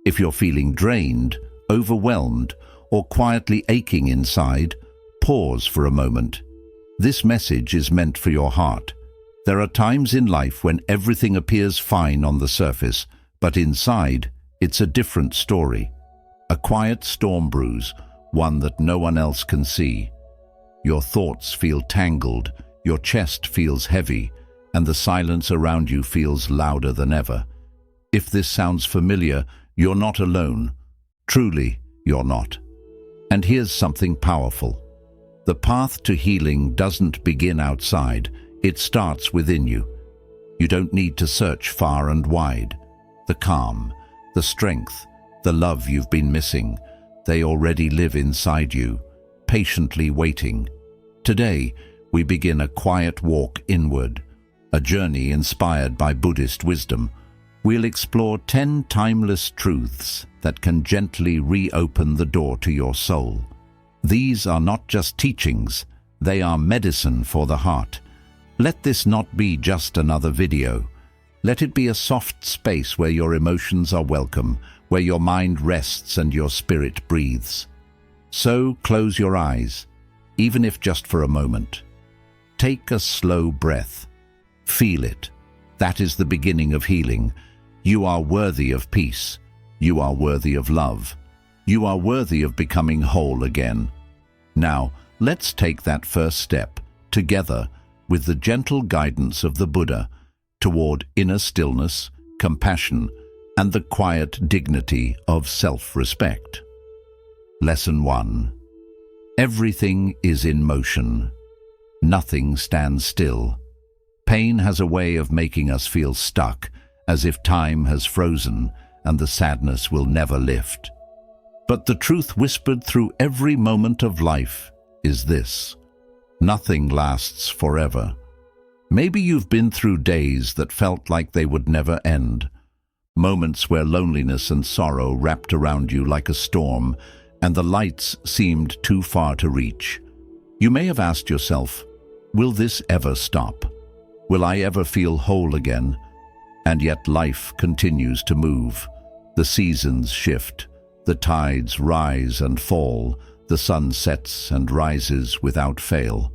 If you're feeling drained, overwhelmed, or quietly aching inside, pause for a moment. This message is meant for your heart. There are times in life when everything appears fine on the surface, but inside, it's a different story. A quiet storm brews, one that no one else can see. Your thoughts feel tangled, your chest feels heavy, and the silence around you feels louder than ever. If this sounds familiar, you're not alone. Truly, you're not. And here's something powerful. The path to healing doesn't begin outside, it starts within you. You don't need to search far and wide. The calm, the strength, the love you've been missing, they already live inside you, patiently waiting. Today, we begin a quiet walk inward, a journey inspired by Buddhist wisdom. We'll explore 10 timeless truths that can gently reopen the door to your soul. These are not just teachings, they are medicine for the heart. Let this not be just another video. Let it be a soft space where your emotions are welcome, where your mind rests and your spirit breathes. So close your eyes, even if just for a moment. Take a slow breath. Feel it. That is the beginning of healing. You are worthy of peace. You are worthy of love. You are worthy of becoming whole again. Now, let's take that first step, together, with the gentle guidance of the Buddha, toward inner stillness, compassion, and the quiet dignity of self-respect. Lesson 1. Everything is in motion. Nothing stands still. Pain has a way of making us feel stuck, as if time has frozen and the sadness will never lift. But the truth whispered through every moment of life is this: nothing lasts forever. Maybe you've been through days that felt like they would never end. Moments where loneliness and sorrow wrapped around you like a storm, and the lights seemed too far to reach. You may have asked yourself, will this ever stop? Will I ever feel whole again? And yet life continues to move. The seasons shift. The tides rise and fall. The sun sets and rises without fail.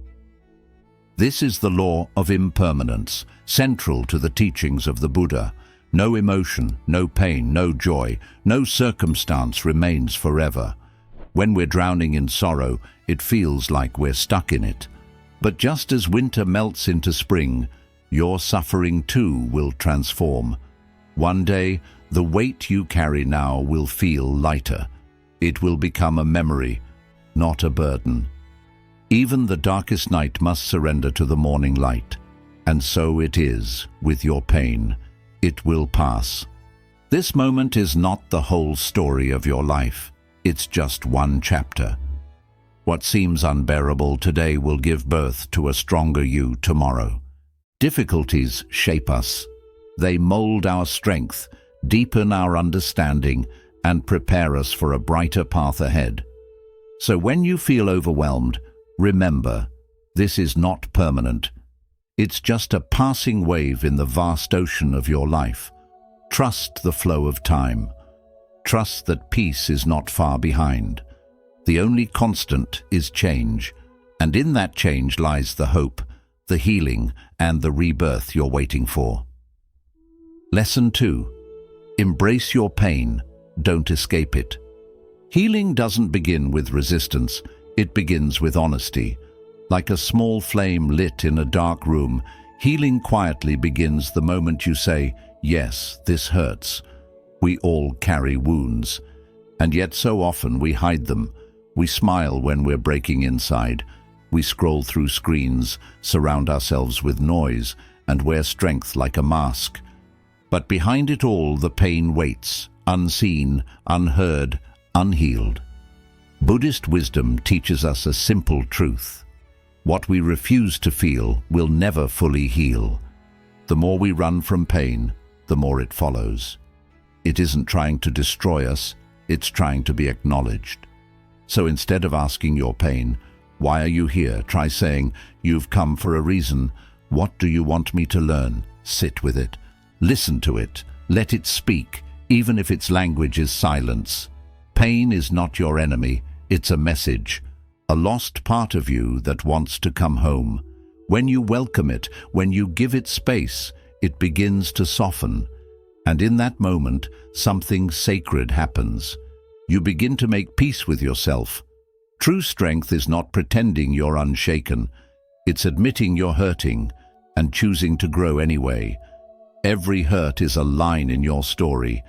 This is the law of impermanence, central to the teachings of the Buddha. No emotion, no pain, no joy, no circumstance remains forever. When we're drowning in sorrow, it feels like we're stuck in it. But just as winter melts into spring, your suffering too will transform. One day, the weight you carry now will feel lighter. It will become a memory, not a burden. Even the darkest night must surrender to the morning light. And so it is with your pain. It will pass. This moment is not the whole story of your life. It's just one chapter. What seems unbearable today will give birth to a stronger you tomorrow. Difficulties shape us. They mold our strength, deepen our understanding, and prepare us for a brighter path ahead. So when you feel overwhelmed, remember, this is not permanent. It's just a passing wave in the vast ocean of your life. Trust the flow of time. Trust that peace is not far behind. The only constant is change, and in that change lies the hope, the healing, and the rebirth you're waiting for. Lesson 2. Embrace your pain, don't escape it. Healing doesn't begin with resistance, it begins with honesty. Like a small flame lit in a dark room, healing quietly begins the moment you say, "Yes, this hurts." We all carry wounds, and yet so often we hide them. We smile when we're breaking inside. We scroll through screens, surround ourselves with noise, and wear strength like a mask. But behind it all, the pain waits, unseen, unheard, unhealed. Buddhist wisdom teaches us a simple truth. What we refuse to feel will never fully heal. The more we run from pain, the more it follows. It isn't trying to destroy us, it's trying to be acknowledged. So instead of asking your pain, "Why are you here?" try saying, "You've come for a reason. What do you want me to learn?" Sit with it. Listen to it. Let it speak. even if its language is silence. Pain is not your enemy, it's a message, a lost part of you that wants to come home. When you welcome it, when you give it space, it begins to soften. And in that moment, something sacred happens. You begin to make peace with yourself. True strength is not pretending you're unshaken. It's admitting you're hurting and choosing to grow anyway. Every hurt is a line in your story.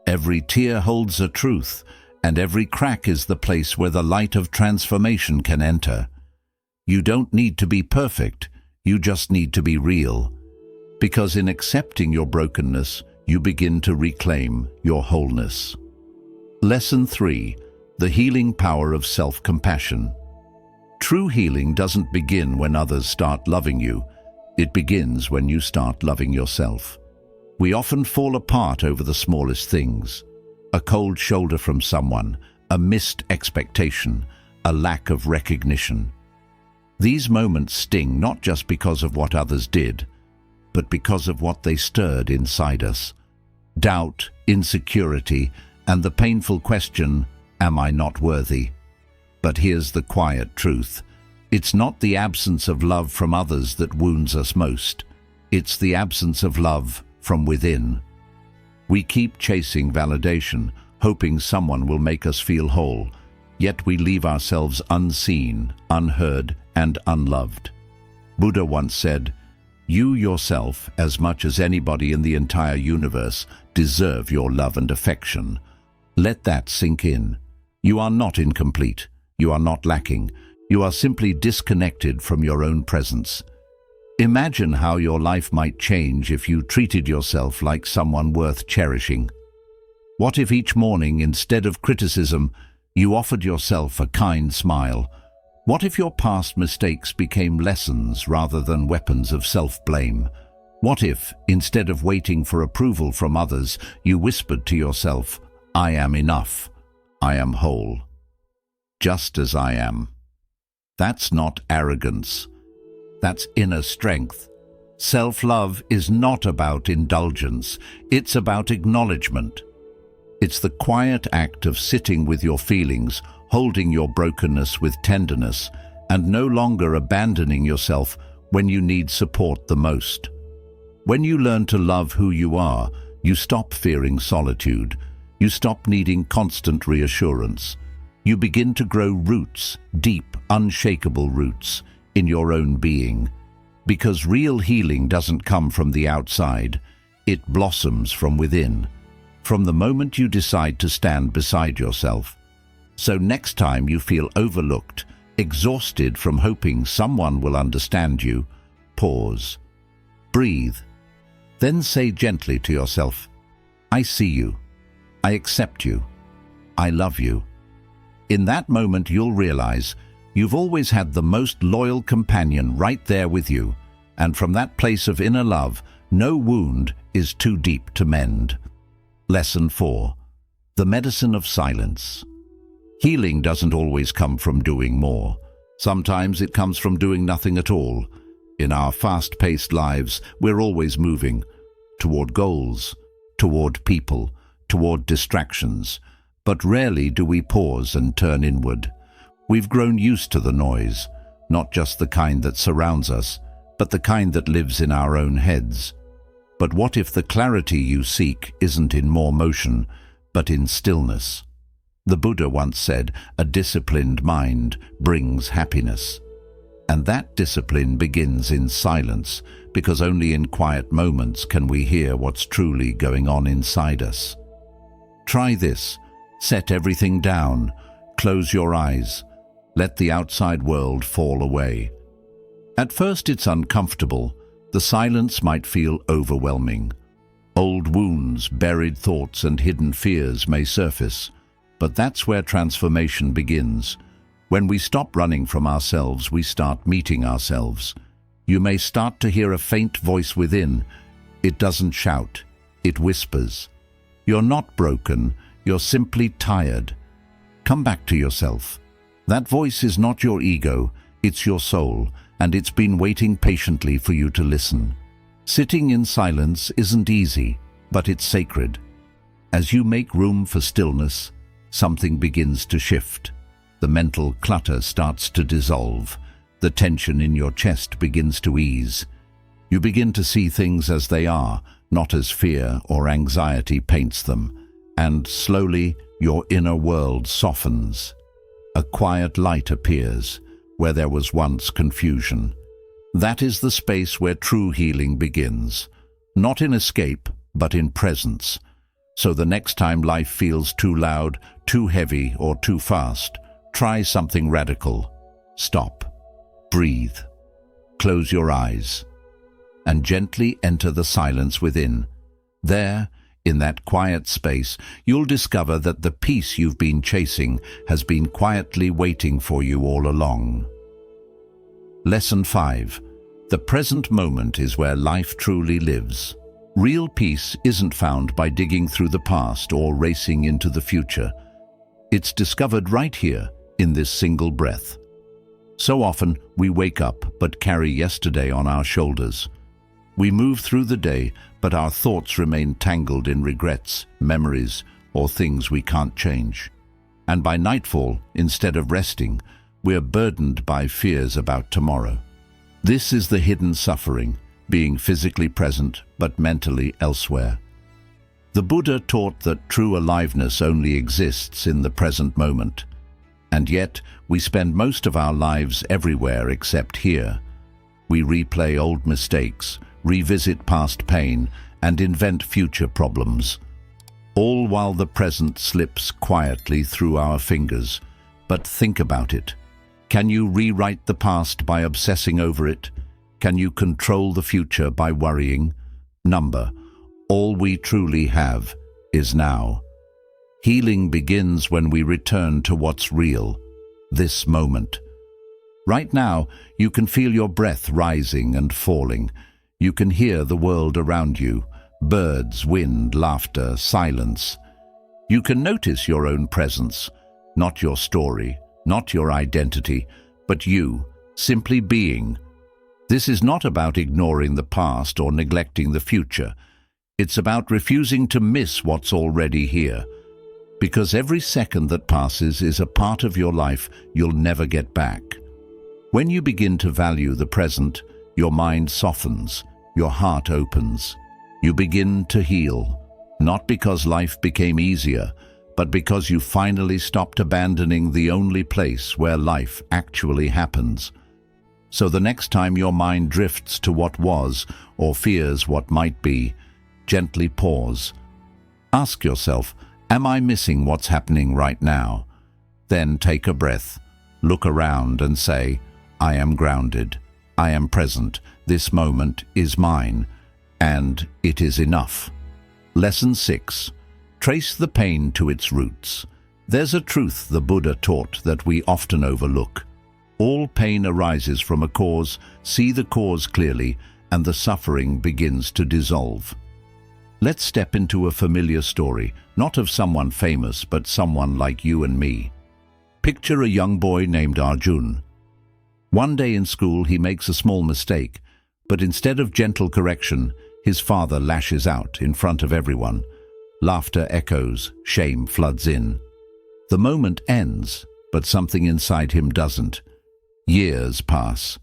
Every tear holds a truth, and every crack is the place where the light of transformation can enter. You don't need to be perfect, you just need to be real. Because in accepting your brokenness, you begin to reclaim your wholeness. Lesson 3. The healing power of self-compassion. True healing doesn't begin when others start loving you. It begins when you start loving yourself. We often fall apart over the smallest things. A cold shoulder from someone, a missed expectation, a lack of recognition. These moments sting not just because of what others did, but because of what they stirred inside us. Doubt, insecurity, and the painful question, am I not worthy? But here's the quiet truth. It's not the absence of love from others that wounds us most. It's the absence of love from within. We keep chasing validation, hoping someone will make us feel whole, yet we leave ourselves unseen, unheard, and unloved. Buddha once said, "You yourself, as much as anybody in the entire universe, deserve your love and affection." Let that sink in. You are not incomplete. You are not lacking. You are simply disconnected from your own presence. Imagine how your life might change if you treated yourself like someone worth cherishing. What if each morning, instead of criticism, you offered yourself a kind smile? What if your past mistakes became lessons rather than weapons of self-blame? What if, instead of waiting for approval from others, you whispered to yourself, "I am enough. I am whole. Just as I am." That's not arrogance. That's inner strength. Self-love is not about indulgence. It's about acknowledgement. It's the quiet act of sitting with your feelings, holding your brokenness with tenderness, and no longer abandoning yourself when you need support the most. When you learn to love who you are, you stop fearing solitude. You stop needing constant reassurance. You begin to grow roots, deep, unshakable roots, in your own being. Because real healing doesn't come from the outside, it blossoms from within, from the moment you decide to stand beside yourself. So next time you feel overlooked, exhausted from hoping someone will understand you, pause, breathe, then say gently to yourself, "I see you. I accept you. I love you." In that moment you'll realize you've always had the most loyal companion right there with you, and from that place of inner love, no wound is too deep to mend. Lesson 4. The medicine of silence. Healing doesn't always come from doing more. Sometimes it comes from doing nothing at all. In our fast-paced lives, we're always moving toward goals, toward people, toward distractions, but rarely do we pause and turn inward. We've grown used to the noise, not just the kind that surrounds us, but the kind that lives in our own heads. But what if the clarity you seek isn't in more motion, but in stillness? The Buddha once said, "A disciplined mind brings happiness." And that discipline begins in silence, because only in quiet moments can we hear what's truly going on inside us. Try this. Set everything down. Close your eyes. Let the outside world fall away. At first it's uncomfortable. The silence might feel overwhelming. Old wounds, buried thoughts, and hidden fears may surface. But that's where transformation begins. When we stop running from ourselves, we start meeting ourselves. You may start to hear a faint voice within. It doesn't shout. It whispers. You're not broken. You're simply tired. Come back to yourself. That voice is not your ego. It's your soul, and it's been waiting patiently for you to listen. Sitting in silence isn't easy, but it's sacred. As you make room for stillness, something begins to shift. The mental clutter starts to dissolve. The tension in your chest begins to ease. You begin to see things as they are, not as fear or anxiety paints them, and slowly your inner world softens. A quiet light appears where there was once confusion. That is the space where true healing begins, not in escape, but in presence. So the next time life feels too loud, too heavy, or too fast, try something radical. Stop, breathe, close your eyes, and gently enter the silence within. There, in that quiet space, you'll discover that the peace you've been chasing has been quietly waiting for you all along. Lesson 5. The present moment is where life truly lives. Real peace isn't found by digging through the past or racing into the future. It's discovered right here, in this single breath. So often, we wake up but carry yesterday on our shoulders. We move through the day, but our thoughts remain tangled in regrets, memories, or things we can't change. And by nightfall, instead of resting, we're burdened by fears about tomorrow. This is the hidden suffering, being physically present but mentally elsewhere. The Buddha taught that true aliveness only exists in the present moment. And yet, we spend most of our lives everywhere except here. We replay old mistakes, revisit past pain, and invent future problems, all while the present slips quietly through our fingers. But think about it. Can you rewrite the past by obsessing over it? Can you control the future by worrying? Number, all we truly have is now. Healing begins when we return to what's real, this moment. Right now, you can feel your breath rising and falling. You can hear the world around you, birds, wind, laughter, silence. You can notice your own presence, not your story, not your identity, but you, simply being. This is not about ignoring the past or neglecting the future. It's about refusing to miss what's already here. Because every second that passes is a part of your life you'll never get back. When you begin to value the present, your mind softens, your heart opens. You begin to heal, not because life became easier, but because you finally stopped abandoning the only place where life actually happens. So the next time your mind drifts to what was or fears what might be, gently pause. Ask yourself, am I missing what's happening right now? Then take a breath, look around and say, I am grounded, I am present, this moment is mine, and it is enough. Lesson 6. Trace the pain to its roots. There's a truth the Buddha taught that we often overlook. All pain arises from a cause, see the cause clearly, and the suffering begins to dissolve. Let's step into a familiar story, not of someone famous, but someone like you and me. Picture a young boy named Arjun. One day in school he makes a small mistake, but instead of gentle correction, his father lashes out in front of everyone. Laughter echoes, shame floods in. The moment ends, but something inside him doesn't. Years pass.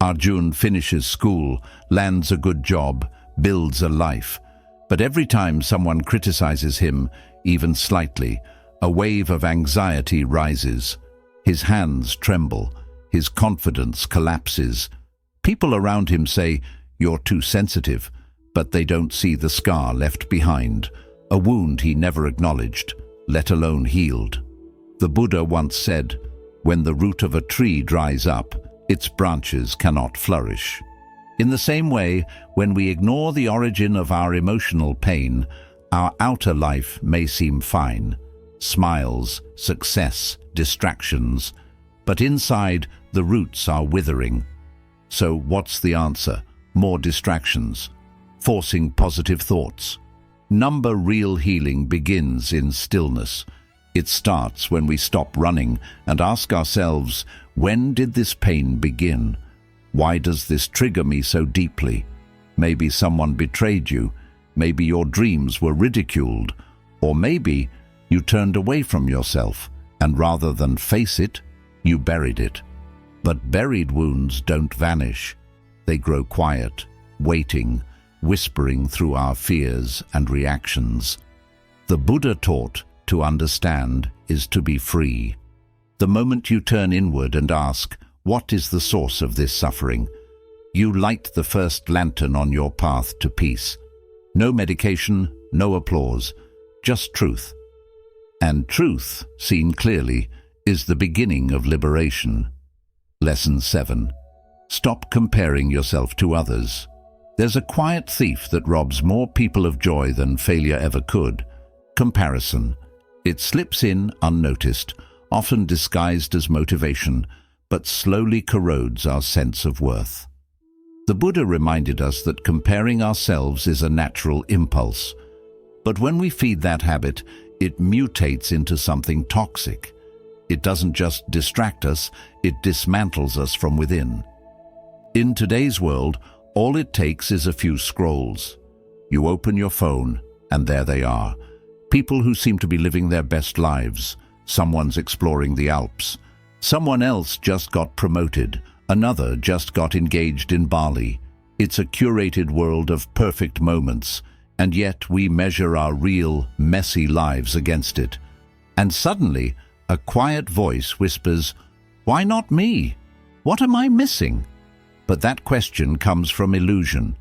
Arjun finishes school, lands a good job, builds a life. But every time someone criticizes him, even slightly, a wave of anxiety rises. His hands tremble, his confidence collapses. People around him say, "You're too sensitive," but they don't see the scar left behind, a wound he never acknowledged, let alone healed. The Buddha once said, when the root of a tree dries up, its branches cannot flourish. In the same way, when we ignore the origin of our emotional pain, our outer life may seem fine. Smiles, success, distractions. But inside, the roots are withering. So what's the answer? More distractions. Forcing positive thoughts. Real healing begins in stillness. It starts when we stop running and ask ourselves, when did this pain begin? Why does this trigger me so deeply? Maybe someone betrayed you. Maybe your dreams were ridiculed. Or maybe you turned away from yourself, and rather than face it, you buried it. But buried wounds don't vanish. They grow quiet, waiting, whispering through our fears and reactions. The Buddha taught to understand is to be free. The moment you turn inward and ask, what is the source of this suffering? You light the first lantern on your path to peace. No medication, no applause, just truth. And truth, seen clearly, is the beginning of liberation. Lesson 7. Stop comparing yourself to others. There's a quiet thief that robs more people of joy than failure ever could. Comparison. It slips in unnoticed, often disguised as motivation, but slowly corrodes our sense of worth. The Buddha reminded us that comparing ourselves is a natural impulse. But when we feed that habit, it mutates into something toxic. It doesn't just distract us, it dismantles us from within. In today's world, all it takes is a few scrolls. You open your phone, and there they are. People who seem to be living their best lives. Someone's exploring the Alps. Someone else just got promoted. Another just got engaged in Bali. It's a curated world of perfect moments, and yet we measure our real, messy lives against it. And suddenly, a quiet voice whispers, "Why not me? What am I missing?" But that question comes from illusion.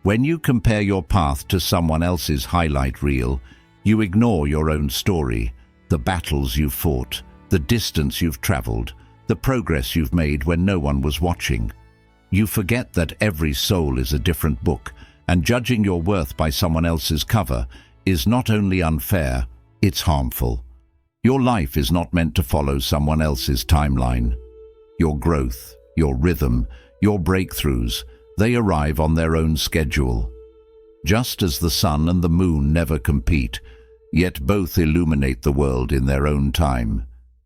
When you compare your path to someone else's highlight reel, you ignore your own story, the battles you've fought, the distance you've traveled, the progress you've made when no one was watching. You forget that every soul is a different book, and judging your worth by someone else's cover is not only unfair, it's harmful. Your life is not meant to follow someone else's timeline. Your growth, your rhythm, your breakthroughs, they arrive on their own schedule. Just as the sun and the moon never compete, yet both illuminate the world in their own time,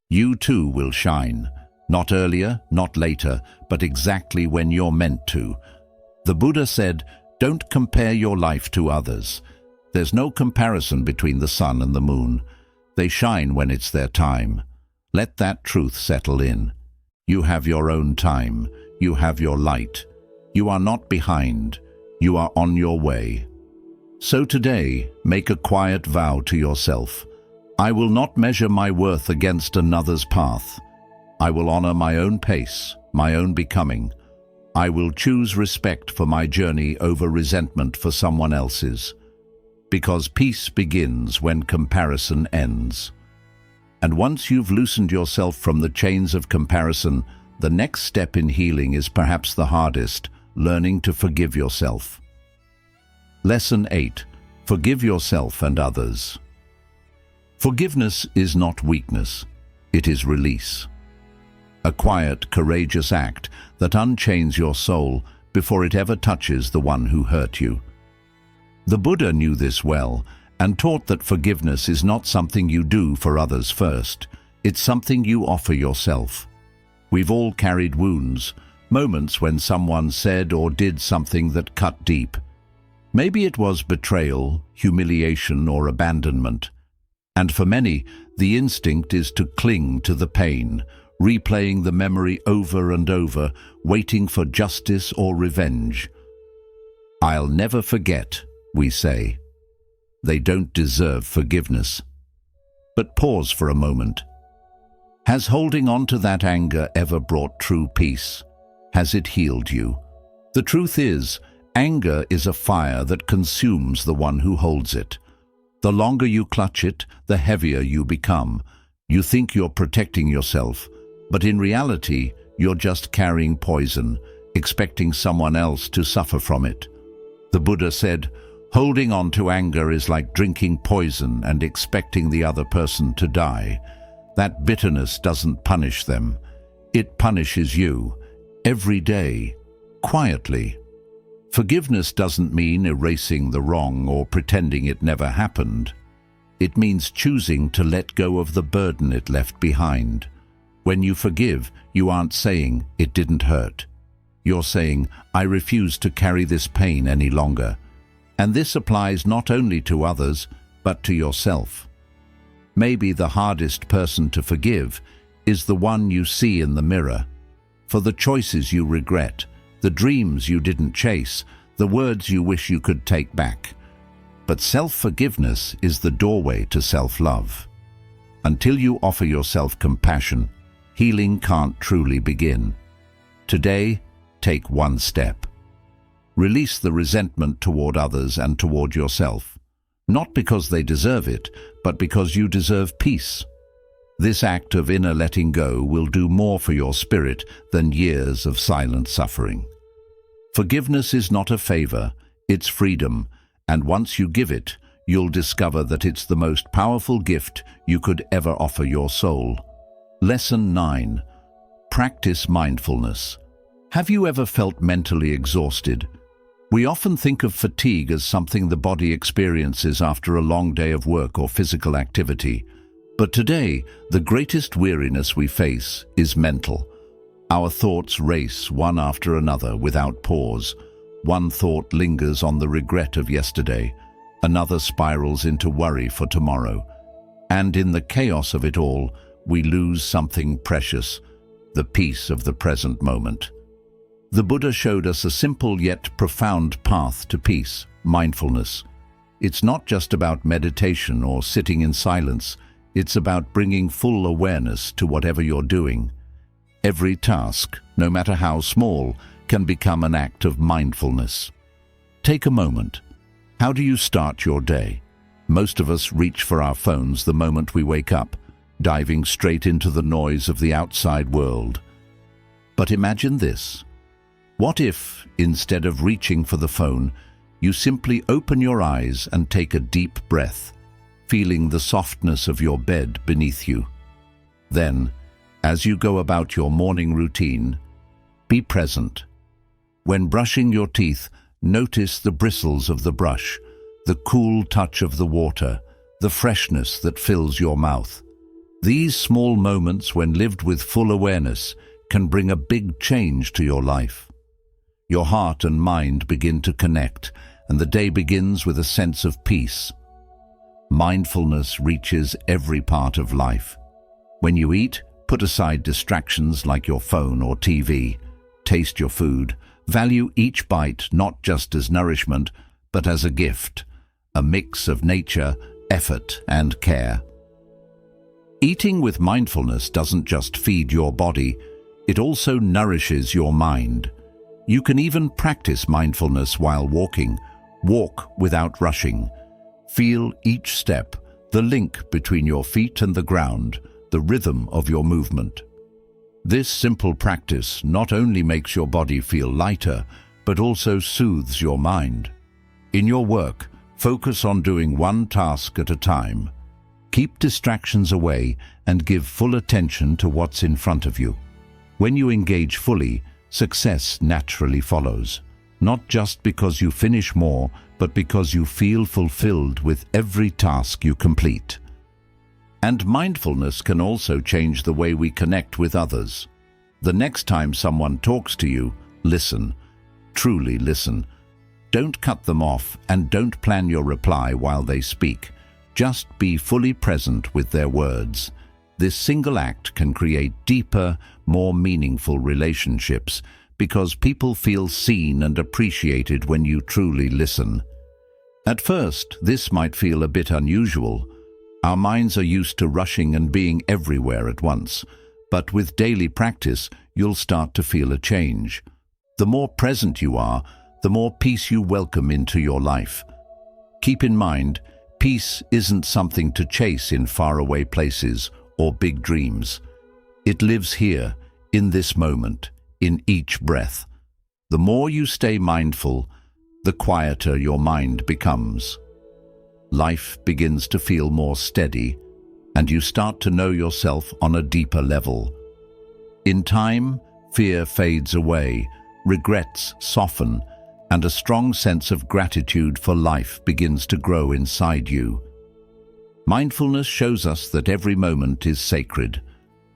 you too will shine. Not earlier, not later, but exactly when you're meant to. The Buddha said, don't compare your life to others. There's no comparison between the sun and the moon. They shine when it's their time. Let that truth settle in. You have your own time. You have your light. You are not behind. You are on your way. So today, make a quiet vow to yourself. I will not measure my worth against another's path. I will honor my own pace, my own becoming. I will choose respect for my journey over resentment for someone else's. Because peace begins when comparison ends. And once you've loosened yourself from the chains of comparison, the next step in healing is perhaps the hardest, learning to forgive yourself. Lesson 8. Forgive yourself and others. Forgiveness is not weakness, it is release. A quiet, courageous act that unchains your soul before it ever touches the one who hurt you. The Buddha knew this well and taught that forgiveness is not something you do for others first, it's something you offer yourself. We've all carried wounds, moments when someone said or did something that cut deep. Maybe it was betrayal, humiliation, or abandonment. And for many, the instinct is to cling to the pain, replaying the memory over and over, waiting for justice or revenge. I'll never forget, we say. They don't deserve forgiveness. But pause for a moment. Has holding on to that anger ever brought true peace? Has it healed you? The truth is, anger is a fire that consumes the one who holds it. The longer you clutch it, the heavier you become. You think you're protecting yourself, but in reality, you're just carrying poison, expecting someone else to suffer from it. The Buddha said, holding on to anger is like drinking poison and expecting the other person to die. That bitterness doesn't punish them. It punishes you, every day, quietly. Forgiveness doesn't mean erasing the wrong or pretending it never happened. It means choosing to let go of the burden it left behind. When you forgive, you aren't saying, it didn't hurt. You're saying, I refuse to carry this pain any longer. And this applies not only to others, but to yourself. Maybe the hardest person to forgive is the one you see in the mirror, for the choices you regret, the dreams you didn't chase, the words you wish you could take back. But self-forgiveness is the doorway to self-love. Until you offer yourself compassion, healing can't truly begin. Today, take one step. Release the resentment toward others and toward yourself, not because they deserve it, but because you deserve peace. This act of inner letting go will do more for your spirit than years of silent suffering. Forgiveness is not a favor, it's freedom, and once you give it, you'll discover that it's the most powerful gift you could ever offer your soul. Lesson 9. Practice mindfulness. Have you ever felt mentally exhausted? We often think of fatigue as something the body experiences after a long day of work or physical activity. But today, the greatest weariness we face is mental. Our thoughts race one after another without pause. One thought lingers on the regret of yesterday, another spirals into worry for tomorrow. And in the chaos of it all, we lose something precious, the peace of the present moment. The Buddha showed us a simple yet profound path to peace, mindfulness. It's not just about meditation or sitting in silence. It's about bringing full awareness to whatever you're doing. Every task, no matter how small, can become an act of mindfulness. Take a moment. How do you start your day? Most of us reach for our phones the moment we wake up, diving straight into the noise of the outside world. But imagine this. What if, instead of reaching for the phone, you simply open your eyes and take a deep breath, feeling the softness of your bed beneath you? Then, as you go about your morning routine, be present. When brushing your teeth, notice the bristles of the brush, the cool touch of the water, the freshness that fills your mouth. These small moments, when lived with full awareness, can bring a big change to your life. Your heart and mind begin to connect, and the day begins with a sense of peace. Mindfulness reaches every part of life. When you eat, put aside distractions like your phone or TV. Taste your food. Value each bite not just as nourishment, but as a gift, a mix of nature, effort, and care. Eating with mindfulness doesn't just feed your body, it also nourishes your mind. You can even practice mindfulness while walking. Walk without rushing. Feel each step, the link between your feet and the ground, the rhythm of your movement. This simple practice not only makes your body feel lighter, but also soothes your mind. In your work, focus on doing one task at a time. Keep distractions away and give full attention to what's in front of you. When you engage fully, success naturally follows, not just because you finish more, but because you feel fulfilled with every task you complete. And mindfulness can also change the way we connect with others. The next time someone talks to you, listen. Truly listen. Don't cut them off and don't plan your reply while they speak. Just be fully present with their words. This single act can create deeper, more meaningful relationships because people feel seen and appreciated when you truly listen. At first, this might feel a bit unusual. Our minds are used to rushing and being everywhere at once, but with daily practice, you'll start to feel a change. The more present you are, the more peace you welcome into your life. Keep in mind, peace isn't something to chase in faraway places or big dreams. It lives here, in this moment, in each breath. The more you stay mindful, the quieter your mind becomes. Life begins to feel more steady, and you start to know yourself on a deeper level. In time, fear fades away, regrets soften, and a strong sense of gratitude for life begins to grow inside you. Mindfulness shows us that every moment is sacred.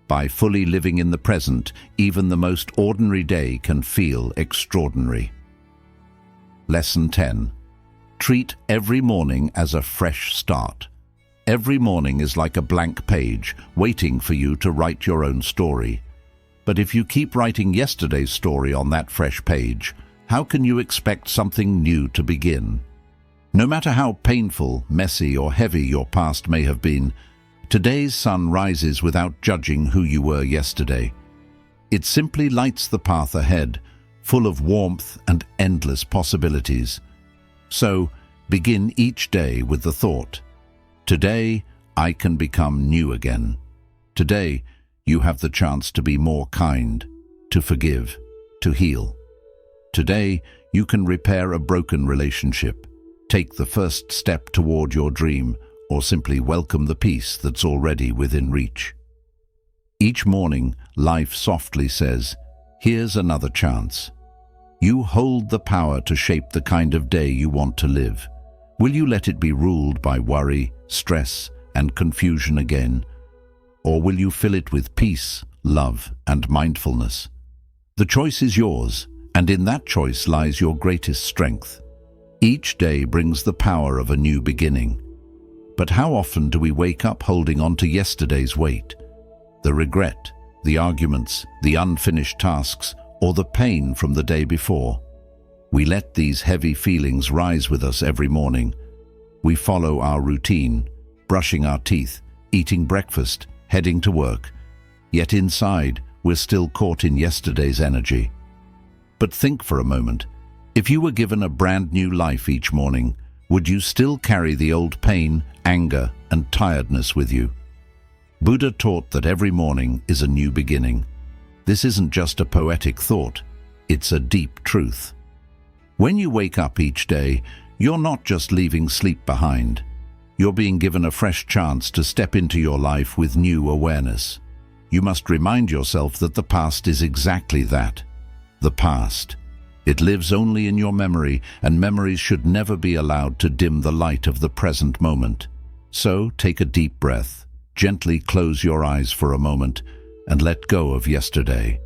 By fully living in the present, even the most ordinary day can feel extraordinary. Lesson 10. Treat every morning as a fresh start. Every morning is like a blank page, waiting for you to write your own story. But if you keep writing yesterday's story on that fresh page, how can you expect something new to begin? No matter how painful, messy, or heavy your past may have been, today's sun rises without judging who you were yesterday. It simply lights the path ahead, full of warmth and endless possibilities. So, begin each day with the thought, today I can become new again. Today, you have the chance to be more kind, to forgive, to heal. Today, you can repair a broken relationship, take the first step toward your dream, or simply welcome the peace that's already within reach. Each morning, life softly says, here's another chance. You hold the power to shape the kind of day you want to live. Will you let it be ruled by worry, stress, and confusion again? Or will you fill it with peace, love, and mindfulness? The choice is yours, and in that choice lies your greatest strength. Each day brings the power of a new beginning. But how often do we wake up holding on to yesterday's weight? The regret, the arguments, the unfinished tasks, or the pain from the day before. We let these heavy feelings rise with us every morning. We follow our routine, brushing our teeth, eating breakfast, heading to work. Yet inside, we're still caught in yesterday's energy. But think for a moment. If you were given a brand new life each morning, would you still carry the old pain, anger, and tiredness with you? Buddha taught that every morning is a new beginning. This isn't just a poetic thought, it's a deep truth. When you wake up each day, you're not just leaving sleep behind. You're being given a fresh chance to step into your life with new awareness. You must remind yourself that the past is exactly that, the past. It lives only in your memory, and memories should never be allowed to dim the light of the present moment. So, take a deep breath, gently close your eyes for a moment, and let go of yesterday.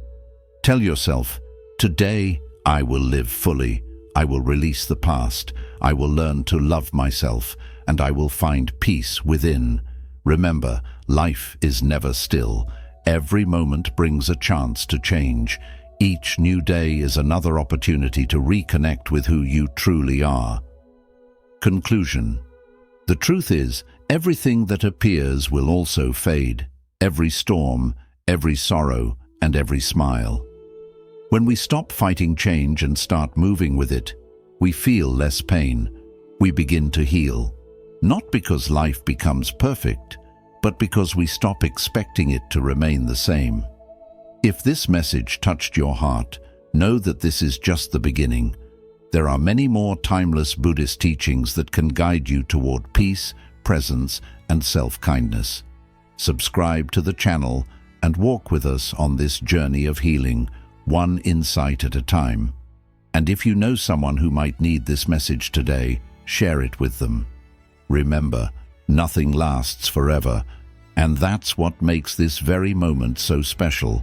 Tell yourself, today I will live fully. I will release the past. I will learn to love myself, and I will find peace within. Remember, life is never still. Every moment brings a chance to change. Each new day is another opportunity to reconnect with who you truly are. Conclusion. The truth is, everything that appears will also fade. Every storm, every sorrow, and every smile. When we stop fighting change and start moving with it, we feel less pain. We begin to heal. Not because life becomes perfect, but because we stop expecting it to remain the same. If this message touched your heart, know that this is just the beginning. There are many more timeless Buddhist teachings that can guide you toward peace, presence, and self-kindness. Subscribe to the channel and walk with us on this journey of healing, one insight at a time. And if you know someone who might need this message today, share it with them. Remember, nothing lasts forever, and that's what makes this very moment so special.